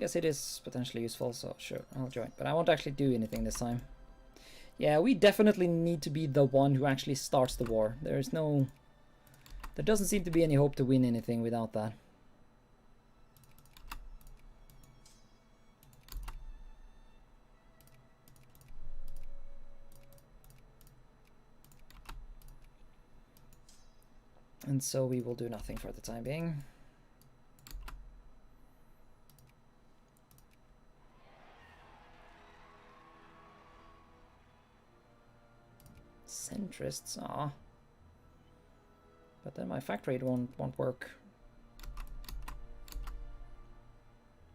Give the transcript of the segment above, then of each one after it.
guess it is potentially useful, so sure, I'll join. But I won't actually do anything this time. Yeah, we definitely need to be the one who actually starts the war. There doesn't seem to be any hope to win anything without that. And so we will do nothing for the time being. Centrists, ah. But then my factory won't work.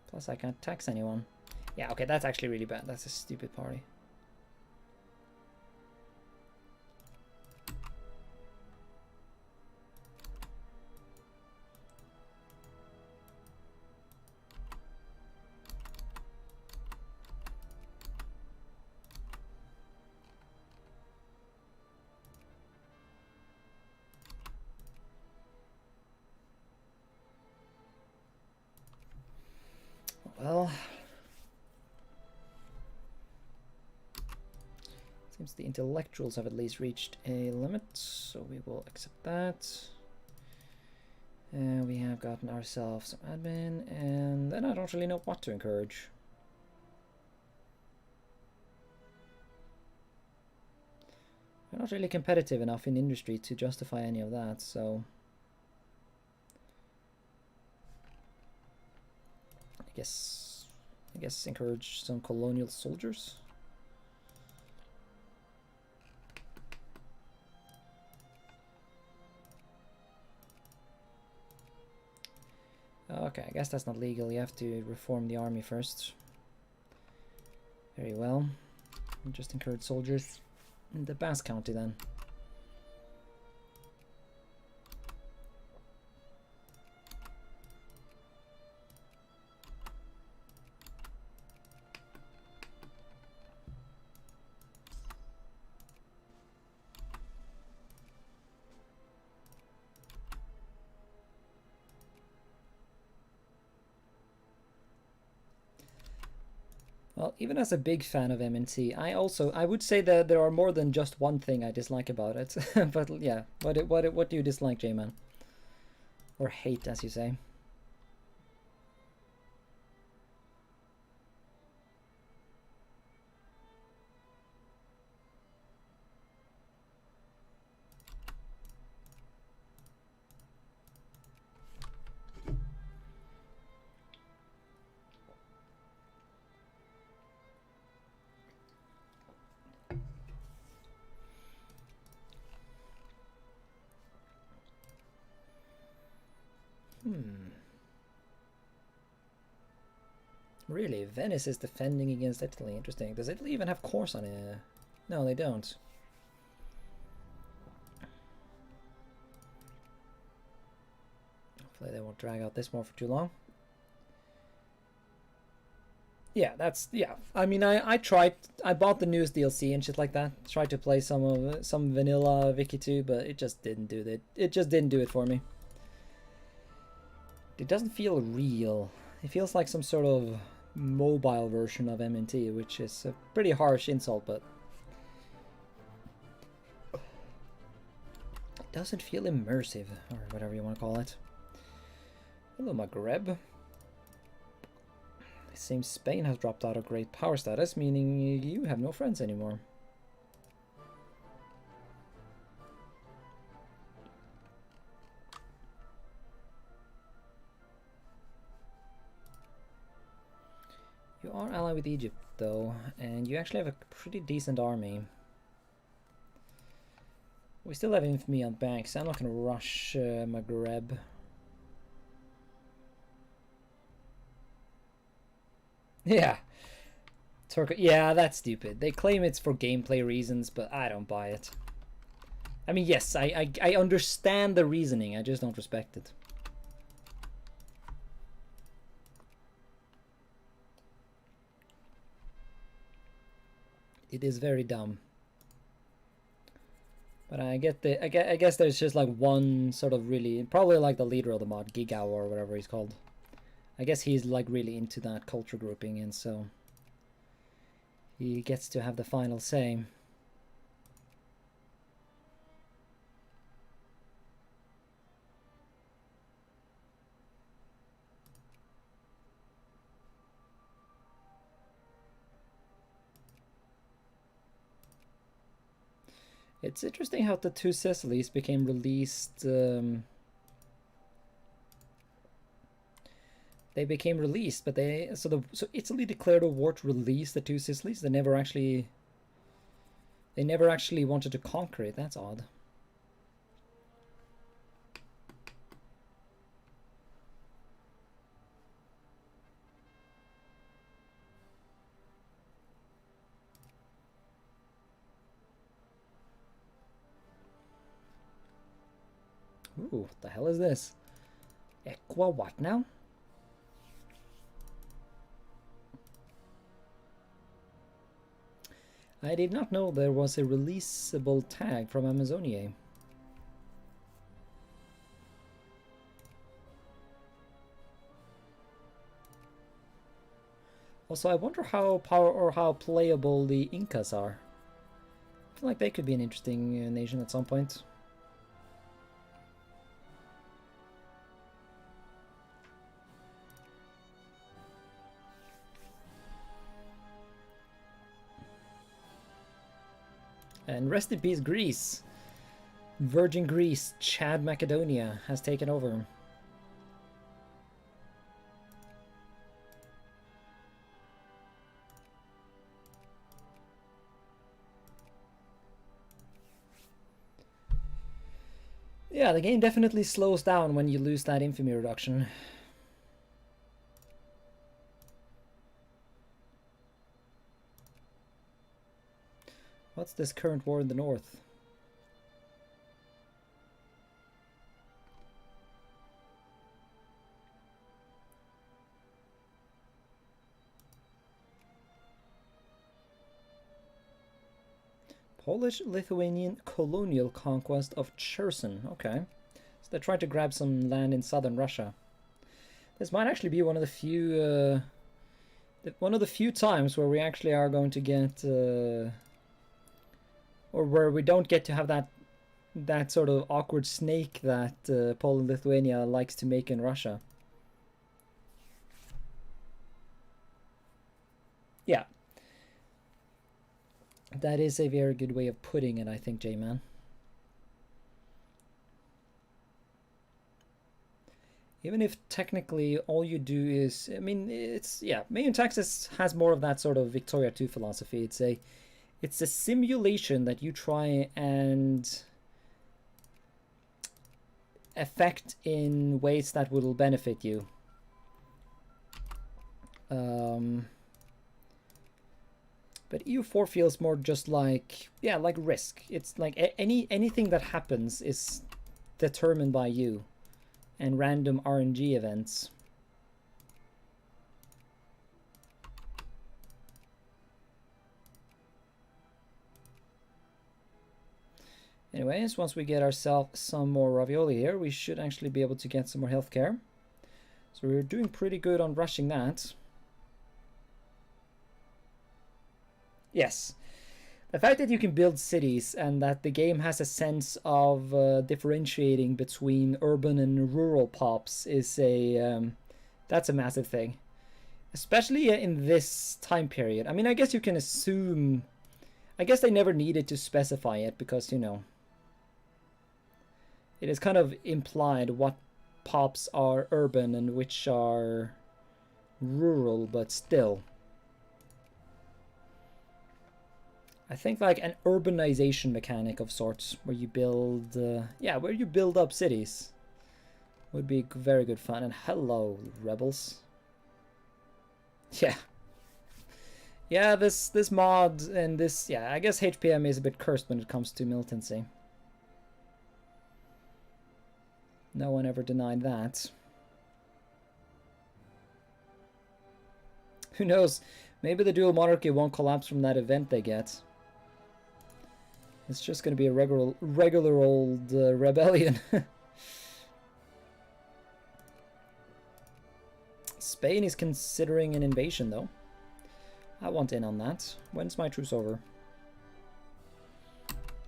Plus I can't tax anyone. Yeah, okay, that's actually really bad. That's a stupid party. Well, seems the intellectuals have at least reached a limit, so we will accept that. And we have gotten ourselves some admin, and then I don't really know what to encourage. We're not really competitive enough in industry to justify any of that, so I guess encourage some colonial soldiers. Okay, I guess that's not legal. You have to reform the army first. Very well. We'll just encourage soldiers in the Basque County then. Well, even as a big fan of MNT, I would say that there are more than just one thing I dislike about it. But yeah, what do you dislike, J-Man? Or hate, as you say? Really, Venice is defending against Italy. Interesting. Does Italy even have cores on it? No, they don't. Hopefully they won't drag out this more for too long. Yeah, I mean, I bought the newest DLC and shit like that. Tried to play some vanilla Wiki 2, but it just didn't do it. It just didn't do it for me. It doesn't feel real. It feels like some sort of mobile version of MNT, which is a pretty harsh insult, but it doesn't feel immersive, or whatever you want to call it. Hello, Maghreb. It seems Spain has dropped out of great power status, meaning you have no friends anymore. You are allied with Egypt, though, and you actually have a pretty decent army. We still have infamy on banks, so I'm not going to rush Maghreb. Yeah. Yeah, that's stupid. They claim it's for gameplay reasons, but I don't buy it. I mean, yes, I understand the reasoning, I just don't respect it. It is very dumb. But I guess there's just like one sort of really, probably like the leader of the mod, Gigawa or whatever he's called. I guess he's like really into that culture grouping, and so he gets to have the final say. It's interesting how the two Sicilies became released. They became released, but so Italy declared a war to release the two Sicilies. They never actually wanted to conquer it. That's odd. Ooh, what the hell is this? Equa what now? I did not know there was a releasable tag from Amazonia. Also, I wonder how playable the Incas are. I feel like they could be an interesting nation at some point. And rest in peace, Greece. Virgin Greece, Chad Macedonia has taken over. Yeah, the game definitely slows down when you lose that infamy reduction. What's this current war in the north? Polish-Lithuanian colonial conquest of Cherson. Okay. So they're trying to grab some land in southern Russia. This might actually be one of the few times where we actually are going to get or where we don't get to have that sort of awkward snake that Poland and Lithuania likes to make in Russia. Yeah. That is a very good way of putting it, I think, J-Man. Even if technically all you do is, I mean, it's, yeah, Mayan Texas has more of that sort of Victoria 2 philosophy. It's a simulation that you try and affect in ways that will benefit you. But EU4 feels more just like, yeah, like Risk. It's like anything that happens is determined by you and random RNG events. Anyways, once we get ourselves some more ravioli here, we should actually be able to get some more healthcare. So we're doing pretty good on rushing that. Yes. The fact that you can build cities and that the game has a sense of differentiating between urban and rural pops is that's a massive thing. Especially in this time period. I mean, I guess you can assume... I guess they never needed to specify it because, you know... It is kind of implied what pops are urban and which are rural, but still... I think like an urbanization mechanic of sorts, where you build, where you build up cities, would be very good fun. And hello, rebels. Yeah, this mod and this, yeah, I guess HPM is a bit cursed when it comes to militancy. No one ever denied that. Who knows? Maybe the dual monarchy won't collapse from that event they get. It's just going to be a regular old rebellion. Spain is considering an invasion, though. I want in on that. When's my truce over?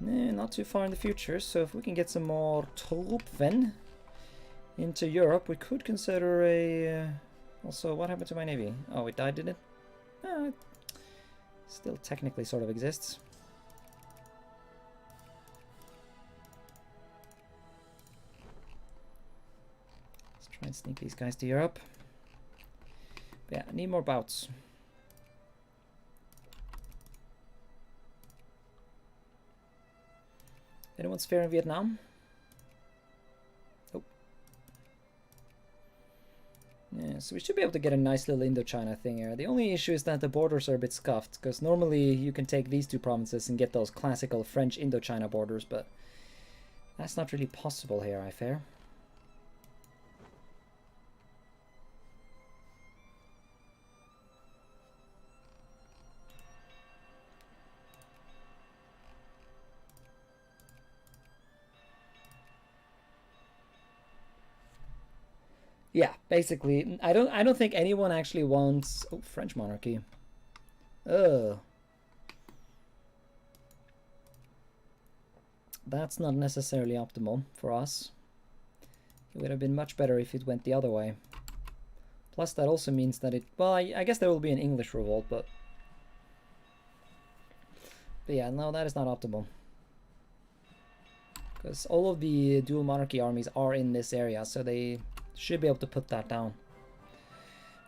Not too far in the future, so if we can get some more Truppen into Europe, we could consider a... also, what happened to my navy? Oh, it died, did it? It still technically sort of exists. Let's try and sneak these guys to Europe. But yeah, I need more bouts. Anyone's fair in Vietnam? Oh. Yeah, so we should be able to get a nice little Indochina thing here. The only issue is that the borders are a bit scuffed, because normally you can take these two provinces and get those classical French Indochina borders, but that's not really possible here, I fear. Yeah, basically, I don't think anyone actually wants... Oh, French monarchy. Ugh. That's not necessarily optimal for us. It would have been much better if it went the other way. Plus, that also means that it... Well, I guess there will be an English revolt, but... But yeah, no, that is not optimal. Because all of the dual monarchy armies are in this area, so they... should be able to put that down.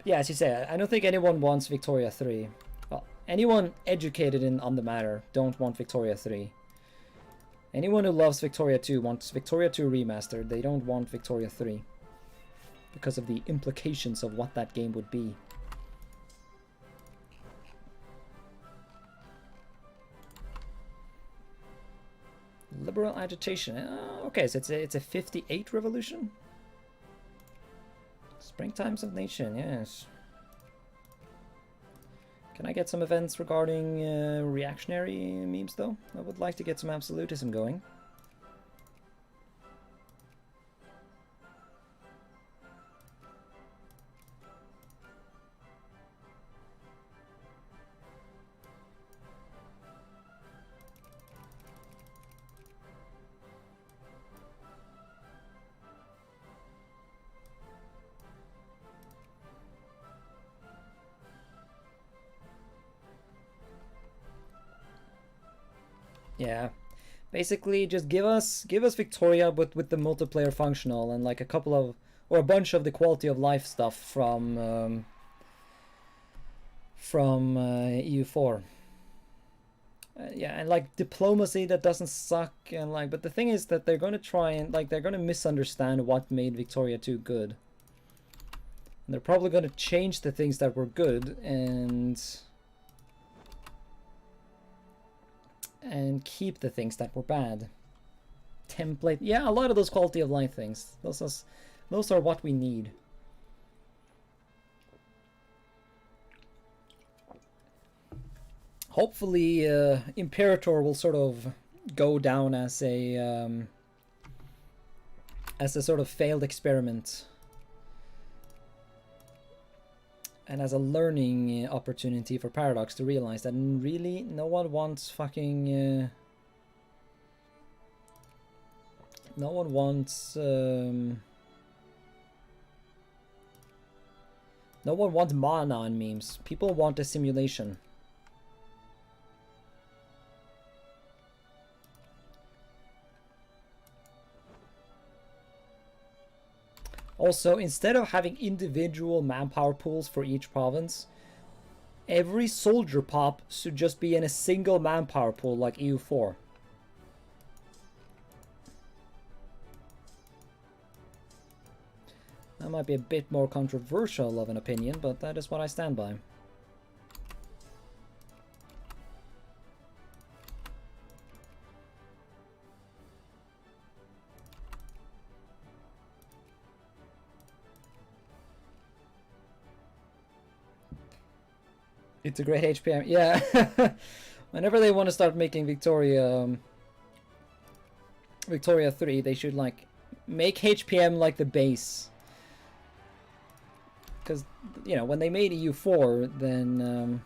Yeah, as you say, I don't think anyone wants Victoria 3. Well, anyone educated on the matter don't want Victoria 3. Anyone who loves Victoria 2 wants Victoria 2 remastered. They don't want Victoria 3. Because of the implications of what that game would be. Liberal agitation. Okay, so it's a 58 revolution? Springtimes of Nation, yes. Can I get some events regarding reactionary memes, though? I would like to get some absolutism going. Yeah, basically just give us Victoria with the multiplayer functional and like a couple of or a bunch of the quality of life stuff from EU4. Yeah, and like diplomacy that doesn't suck and like, but the thing is that they're going to try and like they're going to misunderstand what made Victoria 2 good. And they're probably going to change the things that were good and keep the things that were bad. Template, yeah, a lot of those quality of life things. Those are what we need. Hopefully, Imperator will sort of go down as a sort of failed experiment. And as a learning opportunity for Paradox to realize that really no one wants fucking... no one wants... no one wants mana in memes. People want a simulation. Also, instead of having individual manpower pools for each province, every soldier pop should just be in a single manpower pool like EU4. That might be a bit more controversial of an opinion, but that is what I stand by. Integrate HPM, yeah. Whenever they want to start making Victoria 3, they should like make HPM like the base. because you know, when they made EU4, then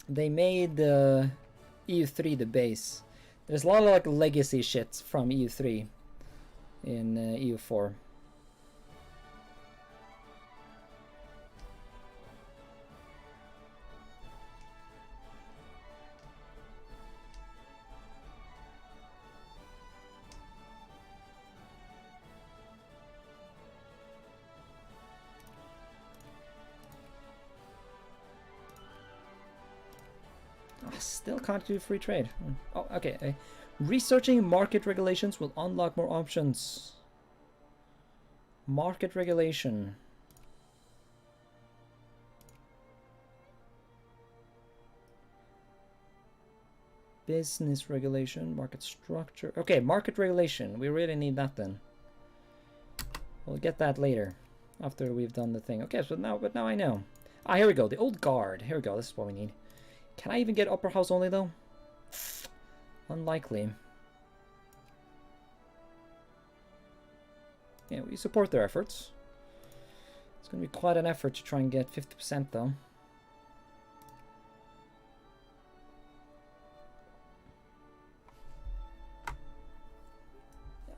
they made EU3 the base. There's a lot of like legacy shit from EU3 in EU4. Still can't do free trade. Oh, okay. Researching market regulations will unlock more options. Market regulation. Business regulation, market structure. Okay, market regulation. We really need that then. We'll get that later, after we've done the thing. Okay, so now I know. Ah, here we go. The old guard. Here we go. This is what we need. Can I even get upper house only though? Unlikely. Yeah, we support their efforts. It's going to be quite an effort to try and get 50% though.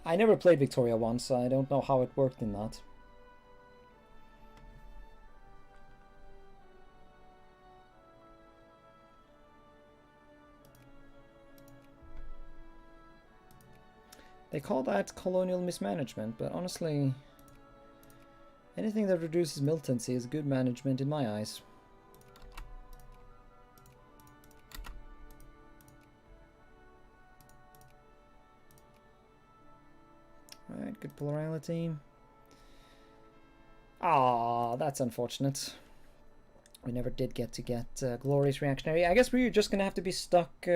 I never played Victoria once, so I don't know how it worked in that. They call that colonial mismanagement, but honestly, anything that reduces militancy is good management in my eyes. Alright, good plurality. Ah, that's unfortunate. We never did get glorious reactionary. I guess we're just gonna have to be stuck.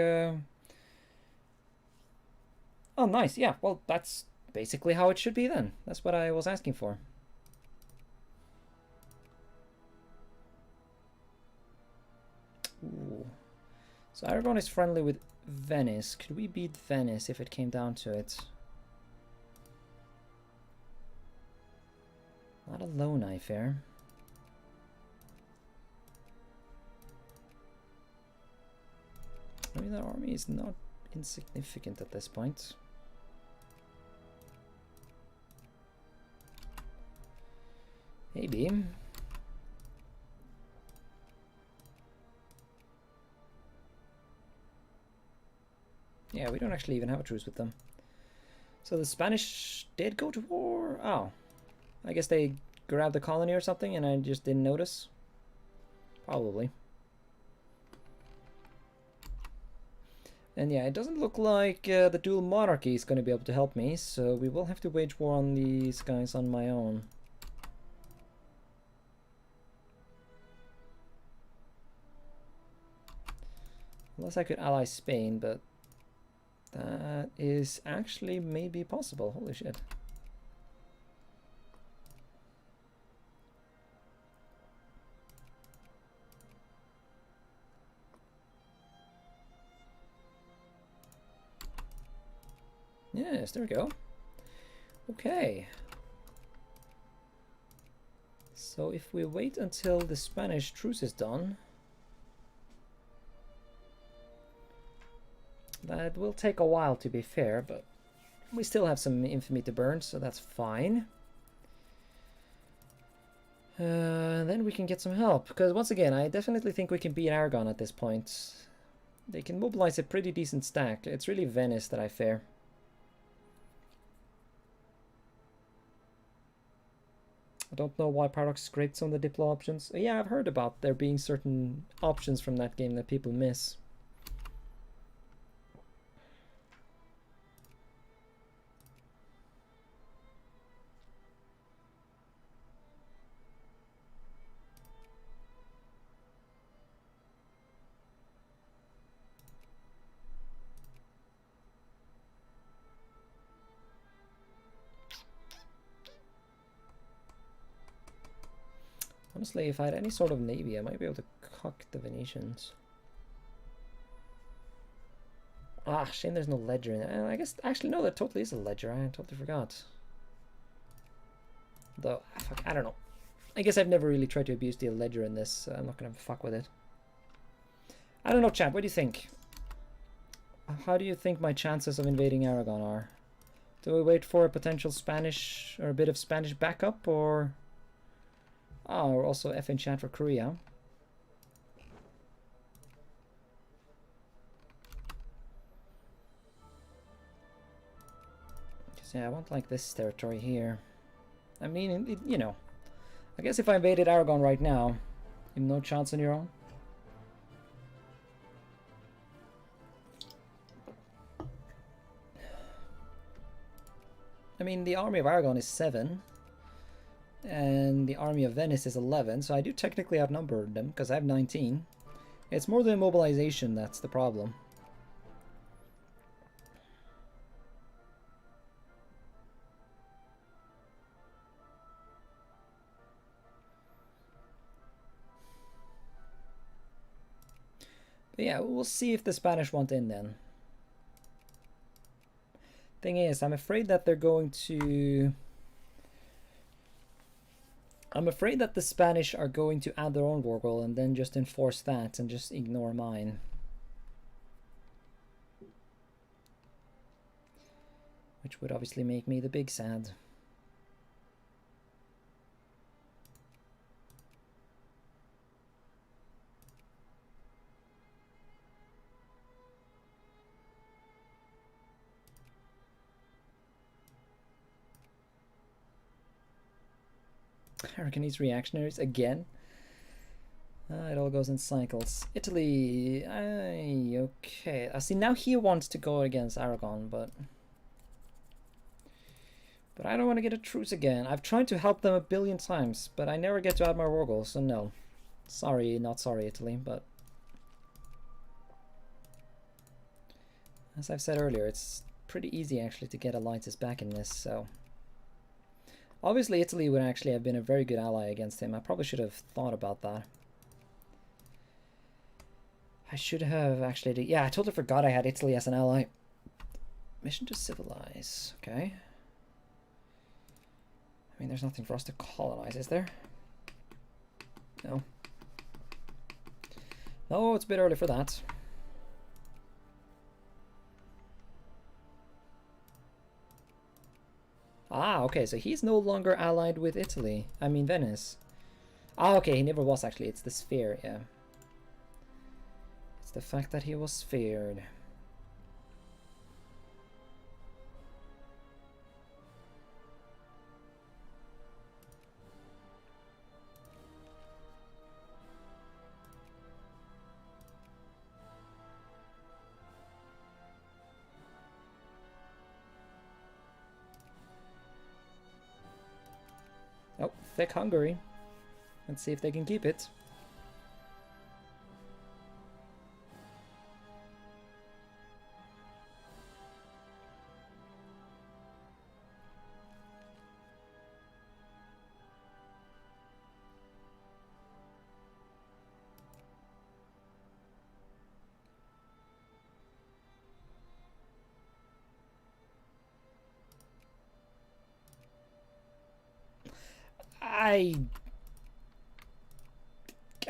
Oh, nice. Yeah, well, that's basically how it should be then. That's what I was asking for. Ooh. So Aragon is friendly with Venice. Could we beat Venice if it came down to it? Not alone, I fear. I mean, their army is not insignificant at this point. Maybe. Yeah, we don't actually even have a truce with them. So the Spanish did go to war? Oh. I guess they grabbed the colony or something and I just didn't notice. Probably. And yeah, it doesn't look like the dual monarchy is going to be able to help me, so we will have to wage war on these guys on my own. Unless I could ally Spain, but that is actually maybe possible. Holy shit. Yes, there we go. Okay. So if we wait until the Spanish truce is done, that will take a while to be fair, but we still have some infamy to burn, so that's fine. Then we can get some help, because once again, I definitely think we can beat Aragon at this point. They can mobilize a pretty decent stack. It's really Venice that I fear. I don't know why Paradox scraped some of the Diplo options. Yeah, I've heard about there being certain options from that game that people miss. Honestly, if I had any sort of navy, I might be able to cock the Venetians. Ah, shame there's no ledger in it. I guess, actually, no, there totally is a ledger. I totally forgot. Though, fuck, I don't know. I guess I've never really tried to abuse the ledger in this, so I'm not gonna fuck with it. I don't know, chat, what do you think? How do you think my chances of invading Aragon are? Do we wait for a potential Spanish, or a bit of Spanish backup, or... Oh, or also F in chat for Korea. Because, yeah, I want, like, this territory here. I mean, you know. I guess if I invaded Aragon right now, you have no chance on your own. I mean, the army of Aragon is 7, and the army of Venice is 11, so I do technically outnumber them, because I have 19. It's more the mobilization that's the problem. But yeah, we'll see if the Spanish want in then. Thing is, I'm afraid that they're going to... I'm afraid that the Spanish are going to add their own war goal and then just enforce that and just ignore mine. Which would obviously make me the big sad. Aragonese reactionaries again. It all goes in cycles. Italy, okay. I see now he wants to go against Aragon, but I don't want to get a truce again. I've tried to help them a billion times, but I never get to add my war goals, so no. Sorry, not sorry, Italy, but as I've said earlier, it's pretty easy actually to get alliances back in this, so obviously Italy would actually have been a very good ally against him. I probably should have thought about that. I should have actually... Yeah, I totally forgot I had Italy as an ally. Mission to civilize. Okay. I mean, there's nothing for us to colonize, is there? No. No, it's a bit early for that. Ah, okay, so he's no longer allied with Italy. I mean, Venice. Ah, okay, he never was actually. It's the sphere, yeah. It's the fact that he was feared. Oh, thick Hungary. Let's see if they can keep it.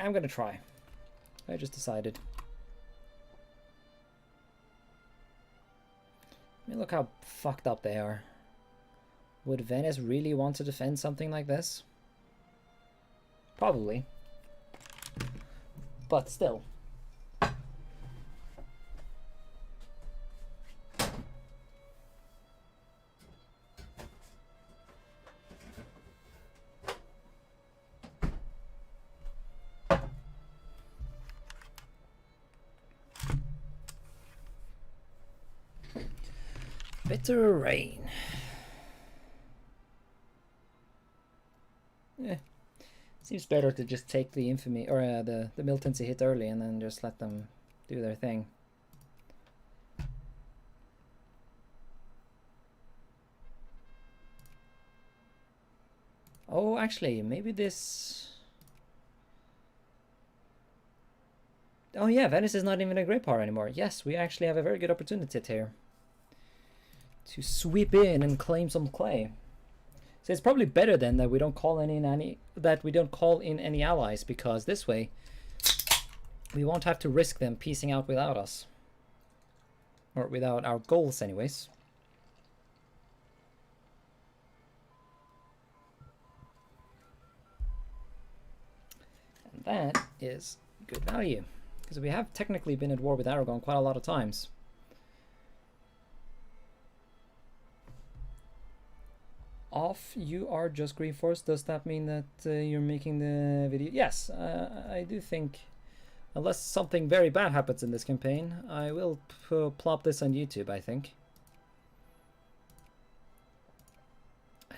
I'm gonna try. I just decided. I mean, look how fucked up they are. Would Venice really want to defend something like this? Probably. But still. Bitter rain. Seems better to just take the infamy or the militancy hit early and then just let them do their thing. Oh, actually, maybe this... Oh yeah, Venice is not even a great power anymore. Yes, we actually have a very good opportunity here to sweep in and claim some clay. So it's probably better then that we don't call in any allies, because this way we won't have to risk them piecing out without us. Or without our goals anyways. And that is good value. Because we have technically been at war with Aragon quite a lot of times. Off, you are just Green Force. Does that mean that you're making the video? Yes, I do think, unless something very bad happens in this campaign, I will plop this on YouTube, I think.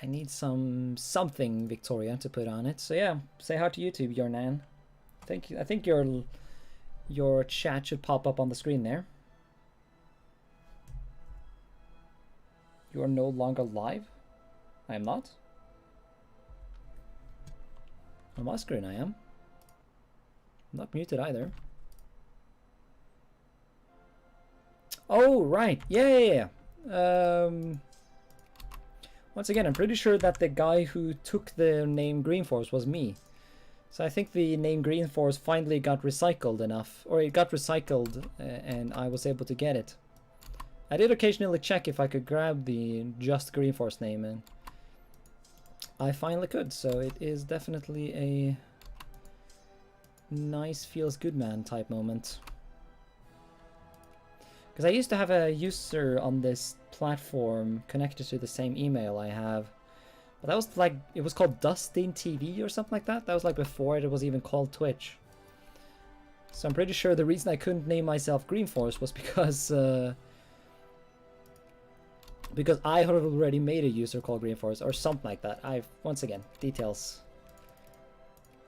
I need something Victoria to put on it. So yeah, say hi to YouTube, your nan. I think your chat should pop up on the screen there. You are no longer live? I am not. On my screen I am. I'm not muted either. Oh, right. Yeah. Once again, I'm pretty sure that the guy who took the name Green Force was me. So I think the name Green Force finally got recycled enough, or it got recycled and I was able to get it. I did occasionally check if I could grab the just Green Force name, and I finally could, so it is definitely a nice feels good man type moment. Because I used to have a user on this platform connected to the same email I have. But that was like, it was called Dustin TV or something like that. That was like before it was even called Twitch. So I'm pretty sure the reason I couldn't name myself Green Force was because I had already made a user called Green Force or something like that. Once again, details.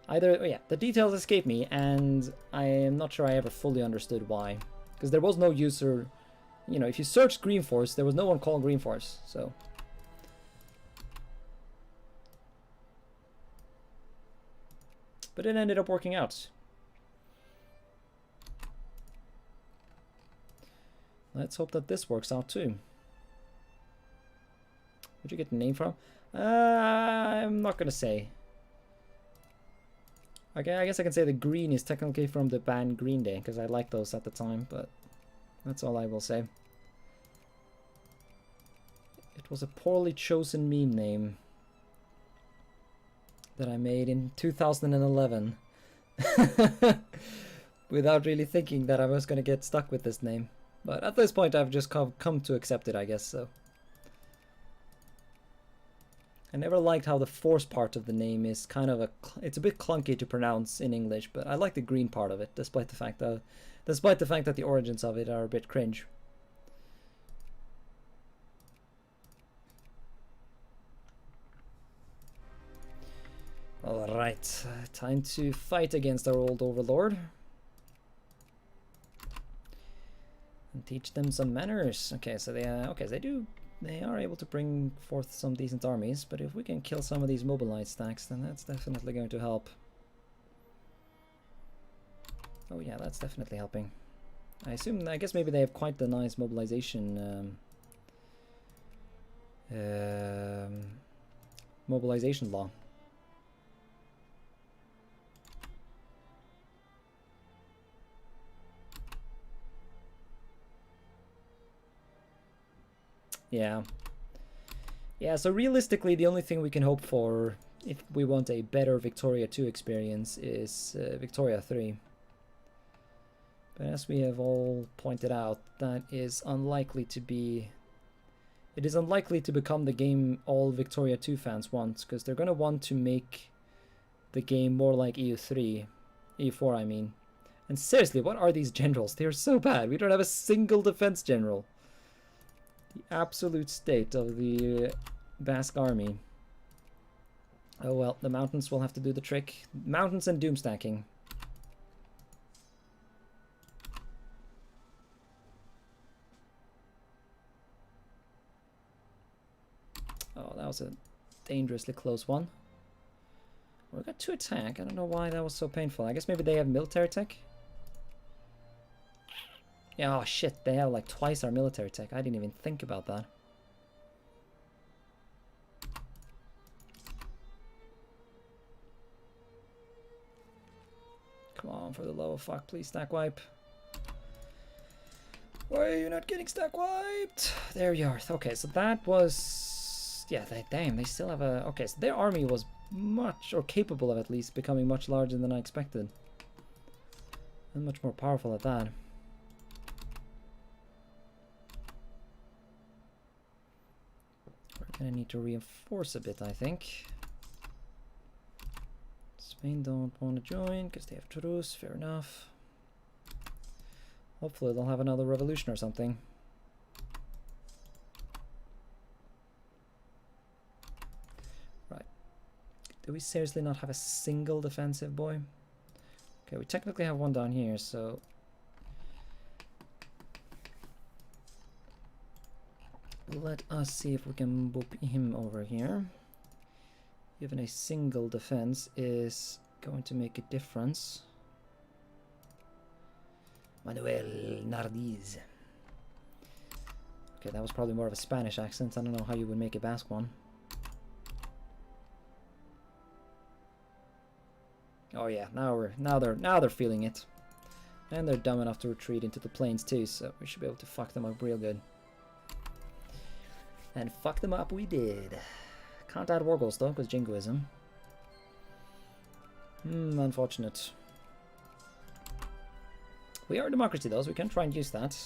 The details escape me, and I am not sure I ever fully understood why. Because there was no user, you know, if you searched Green Force, there was no one called Green Force, so. But it ended up working out. Let's hope that this works out too. Where'd you get the name from? I'm not gonna say. Okay, I guess I can say the green is technically from the band Green Day, because I liked those at the time, but that's all I will say. It was a poorly chosen meme name that I made in 2011 without really thinking that I was going to get stuck with this name. But at this point I've just come to accept it, I guess, so. I never liked how the force part of the name is kind of it's a bit clunky to pronounce in English, but I like the green part of it, despite the fact that the origins of it are a bit cringe. Alright, time to fight against our old overlord. And teach them some manners. Okay, so they are able to bring forth some decent armies, but if we can kill some of these mobilized stacks, then that's definitely going to help. Oh yeah, that's definitely helping. I guess maybe they have quite the nice mobilization mobilization law. Yeah. Yeah, so realistically the only thing we can hope for if we want a better Victoria 2 experience is Victoria 3. But as we have all pointed out, that is unlikely to be... It is unlikely to become the game all Victoria 2 fans want, because they're going to want to make the game more like EU3. EU4, I mean. And seriously, what are these generals? They are so bad. We don't have a single defense general. The absolute state of the Basque army. Oh well, the mountains will have to do the trick. Mountains and doom stacking. Oh, that was a dangerously close one. We got 2 attack. I don't know why that was so painful. I guess maybe they have military tech. Yeah, oh shit, they have like twice our military tech. I didn't even think about that. Come on, for the love of fuck, please stack wipe. Why are you not getting stack wiped? There you are. Okay, so that was... Yeah, damn, they still have a... Okay, so their army was much, or capable of at least, becoming much larger than I expected. And much more powerful at that. We're gonna need to reinforce a bit, I think. Spain don't want to join because they have truce, fair enough. Hopefully they'll have another revolution or something. Right. Do we seriously not have a single defensive boy? Okay, we technically have one down here, so... Let us see if we can boop him over here. Even a single defense is going to make a difference. Manuel Nardiz. Okay, that was probably more of a Spanish accent. I don't know how you would make a Basque one. Oh yeah, now they're feeling it. And they're dumb enough to retreat into the plains too, so we should be able to fuck them up real good. And fuck them up we did. Can't add war goals though, because jingoism. Unfortunate. We are a democracy though, so we can try and use that.